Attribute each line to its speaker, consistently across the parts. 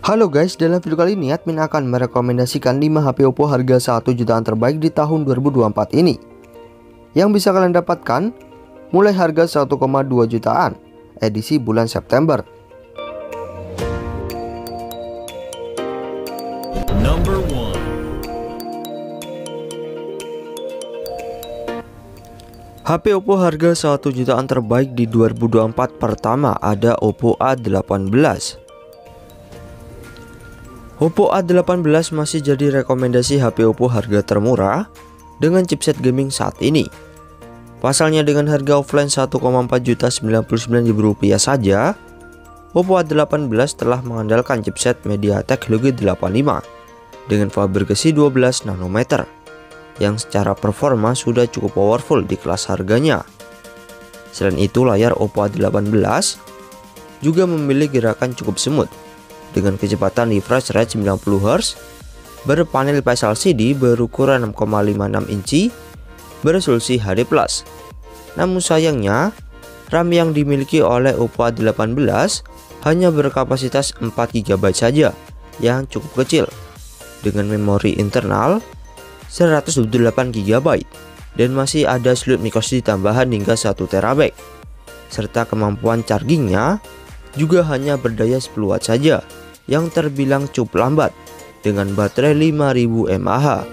Speaker 1: Halo guys, dalam video kali ini admin akan merekomendasikan 5 HP Oppo harga 1 jutaan terbaik di tahun 2024 ini yang bisa kalian dapatkan mulai harga 1,2 jutaan edisi bulan September.
Speaker 2: Number 1.
Speaker 1: HP Oppo harga 1 jutaan terbaik di 2024 pertama ada Oppo A18. Oppo A18 masih jadi rekomendasi HP Oppo harga termurah dengan chipset gaming saat ini. Pasalnya dengan harga offline 1,4.099.000 rupiah saja, Oppo A18 telah mengandalkan chipset MediaTek Helio G85 dengan fabrikasi 12 nanometer yang secara performa sudah cukup powerful di kelas harganya. Selain itu, layar Oppo A18 juga memiliki gerakan cukup smooth dengan kecepatan refresh rate 90Hz, berpanel IPS LCD berukuran 6,56 inci, beresolusi HD+. Namun sayangnya, RAM yang dimiliki oleh Oppo A18 hanya berkapasitas 4GB saja yang cukup kecil, dengan memori internal 128GB dan masih ada slot microSD tambahan hingga 1TB, serta kemampuan chargingnya juga hanya berdaya 10W saja yang terbilang cukup lambat dengan baterai 5000 mAh.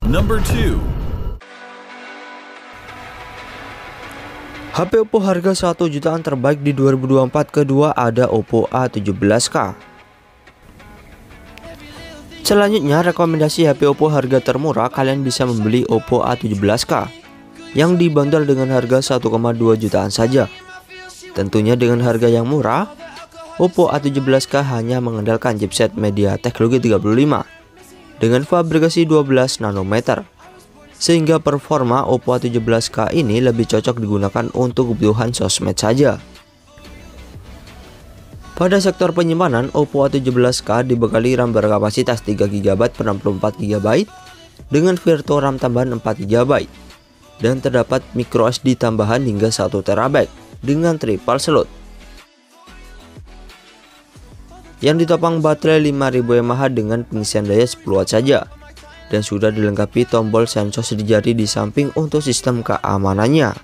Speaker 2: Number 2.
Speaker 1: HP Oppo harga 1 jutaan terbaik di 2024 kedua ada Oppo A17K. Selanjutnya, rekomendasi HP Oppo harga termurah, kalian bisa membeli Oppo A17K yang dibanderol dengan harga 1,2 jutaan saja. Tentunya dengan harga yang murah, Oppo A17K hanya mengandalkan chipset MediaTek Helio G35 dengan fabrikasi 12 nanometer. Sehingga performa Oppo A17K ini lebih cocok digunakan untuk kebutuhan sosmed saja. Pada sektor penyimpanan, Oppo A17K dibekali RAM berkapasitas 3GB per 64GB dengan virtual RAM tambahan 4GB dan terdapat microSD tambahan hingga 1TB dengan triple slot yang ditopang baterai 5000 mAh dengan pengisian daya 10W saja, dan sudah dilengkapi tombol sensor di jari di samping untuk sistem keamanannya.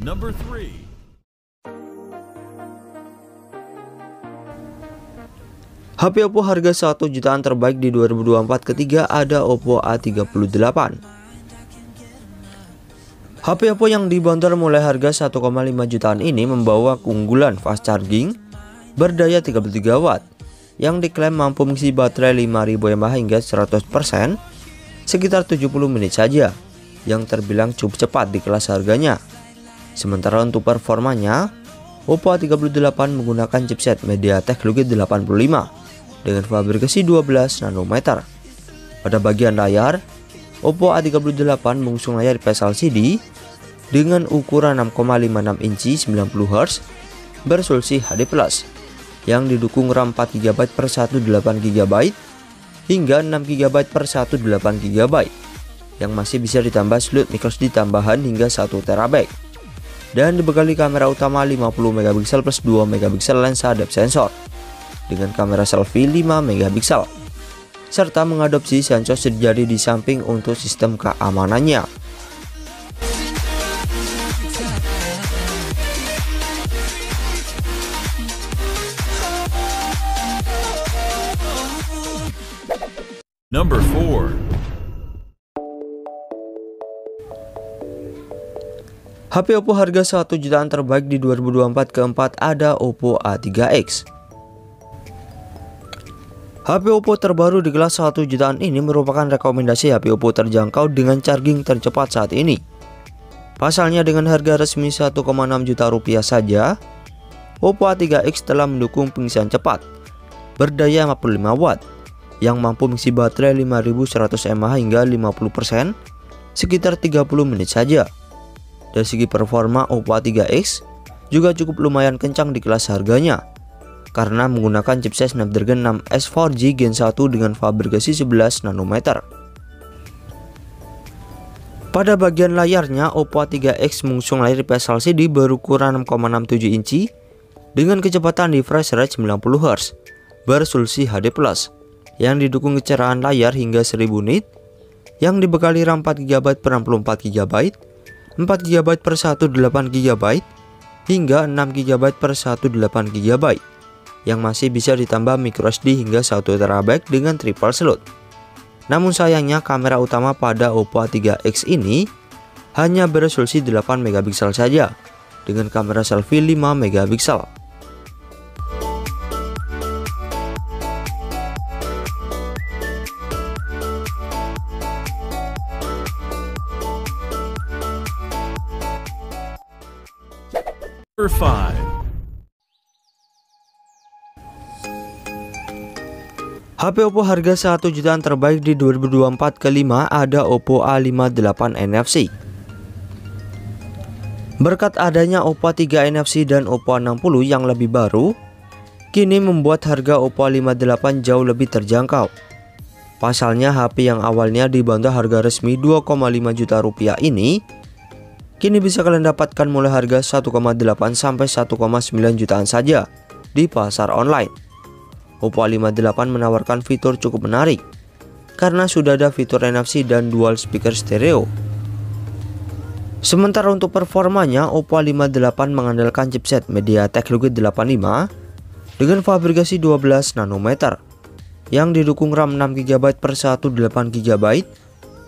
Speaker 2: Number 3.
Speaker 1: HP Oppo harga 1 jutaan terbaik di 2024 ketiga ada Oppo A38. HP Oppo yang dibanderol mulai harga 1,5 jutaan ini membawa keunggulan fast charging berdaya 33W yang diklaim mampu mengisi baterai 5000 mAh hingga 100% sekitar 70 menit saja, yang terbilang cukup cepat di kelas harganya. Sementara untuk performanya, Oppo A38 menggunakan chipset MediaTek Helio G85 dengan fabrikasi 12 nanometer. Pada bagian layar, Oppo A38 mengusung layar IPS LCD dengan ukuran 6,56 inci 90Hz beresolusi HD+, yang didukung RAM 4GB per 128GB hingga 6GB per 128GB yang masih bisa ditambah slot microSD tambahan hingga 1TB, dan dibekali kamera utama 50MP plus 2MP lensa depth sensor dengan kamera selfie 5MP, serta mengadopsi sensor jari di samping untuk sistem keamanannya.
Speaker 2: Number 4.
Speaker 1: HP Oppo harga 1 jutaan terbaik di 2024 keempat ada Oppo A3X. HP Oppo terbaru di kelas 1 jutaan ini merupakan rekomendasi HP Oppo terjangkau dengan charging tercepat saat ini. Pasalnya dengan harga resmi 1,6 juta rupiah saja, Oppo A3X telah mendukung pengisian cepat berdaya 55W yang mampu mengisi baterai 5100 mAh hingga 50% sekitar 30 menit saja. Dari segi performa, Oppo A3X juga cukup lumayan kencang di kelas harganya karena menggunakan chipset Snapdragon 6S 4G Gen 1 dengan fabrikasi 11 nanometer. Pada bagian layarnya, Oppo A3X mengusung layar IPS LCD berukuran 6,67 inci dengan kecepatan refresh rate 90Hz beresolusi HD+, yang didukung kecerahan layar hingga 1000 nit, yang dibekali RAM 4GB per 64GB, 4GB per 128GB, hingga 6GB per 128GB, yang masih bisa ditambah microSD hingga 1TB dengan triple slot. Namun sayangnya kamera utama pada Oppo A3X ini hanya beresolusi 8MP saja dengan kamera selfie 5MP.
Speaker 2: Number 5.
Speaker 1: HP Oppo harga 1 jutaan terbaik di 2024 kelima ada Oppo A58 NFC. Berkat adanya Oppo A3 NFC dan Oppo A60 yang lebih baru, kini membuat harga Oppo A58 jauh lebih terjangkau. Pasalnya HP yang awalnya dibanderol harga resmi 2,5 juta rupiah ini kini bisa kalian dapatkan mulai harga 1,8 sampai 1,9 jutaan saja di pasar online. Oppo A58 menawarkan fitur cukup menarik karena sudah ada fitur NFC dan dual speaker stereo. Sementara untuk performanya, Oppo A58 mengandalkan chipset MediaTek Helio G85 dengan fabrikasi 12 nanometer yang didukung RAM 6GB per 128GB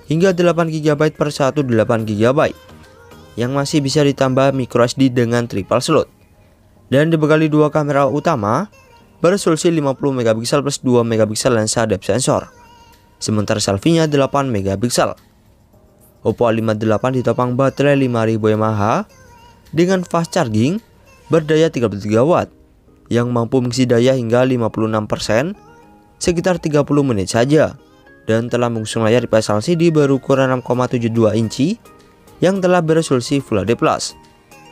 Speaker 1: hingga 8GB per 128GB, yang masih bisa ditambah microSD dengan triple slot dan dibekali dua kamera utama beresolusi 50MP plus 2MP lensa depth sensor, sementara selfie-nya 8MP. Oppo A58 ditopang baterai 5000 mAh dengan fast charging berdaya 33W yang mampu mengisi daya hingga 56% sekitar 30 menit saja, dan telah mengusung layar IPS LCD berukuran 6,72 inci yang telah beresolusi Full HD+.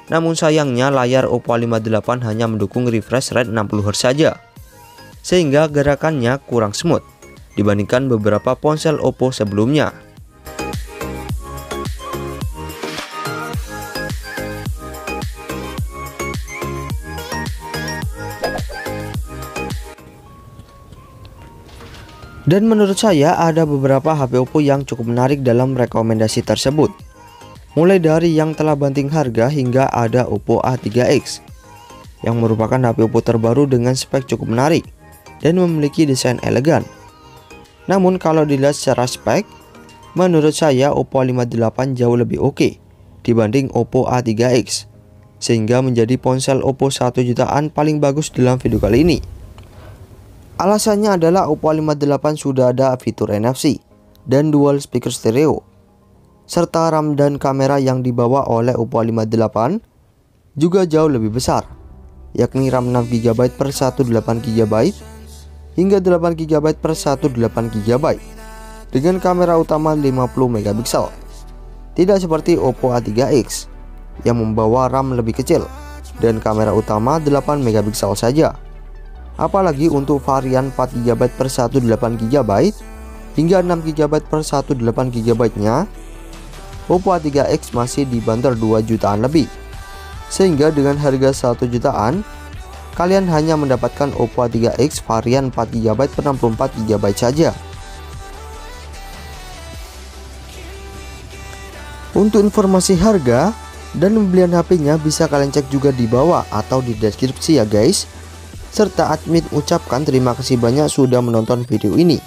Speaker 1: Namun sayangnya layar Oppo A58 hanya mendukung refresh rate 60Hz saja, sehingga gerakannya kurang smooth dibandingkan beberapa ponsel Oppo sebelumnya. Dan menurut saya ada beberapa HP Oppo yang cukup menarik dalam rekomendasi tersebut. Mulai dari yang telah banting harga hingga ada Oppo A3X yang merupakan HP Oppo terbaru dengan spek cukup menarik dan memiliki desain elegan. Namun kalau dilihat secara spek, menurut saya Oppo A58 jauh lebih oke dibanding Oppo A3X, sehingga menjadi ponsel Oppo 1 jutaan paling bagus dalam video kali ini. Alasannya adalah Oppo A58 sudah ada fitur NFC dan dual speaker stereo, serta RAM dan kamera yang dibawa oleh Oppo A58 juga jauh lebih besar, yakni RAM 6GB per 128GB hingga 8GB per 128GB dengan kamera utama 50MP. Tidak seperti Oppo A3X yang membawa RAM lebih kecil dan kamera utama 8MP saja. Apalagi untuk varian 4GB per 128GB hingga 6GB per 128GB nya, Oppo A3X masih dibanderol 2 jutaan lebih, sehingga dengan harga 1 jutaan kalian hanya mendapatkan Oppo A3X varian 4GB per 64GB saja. Untuk informasi harga dan pembelian HP-nya bisa kalian cek juga di bawah atau di deskripsi ya guys. Serta admin ucapkan terima kasih banyak sudah menonton video ini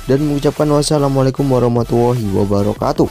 Speaker 1: dan mengucapkan wassalamualaikum warahmatullahi wabarakatuh.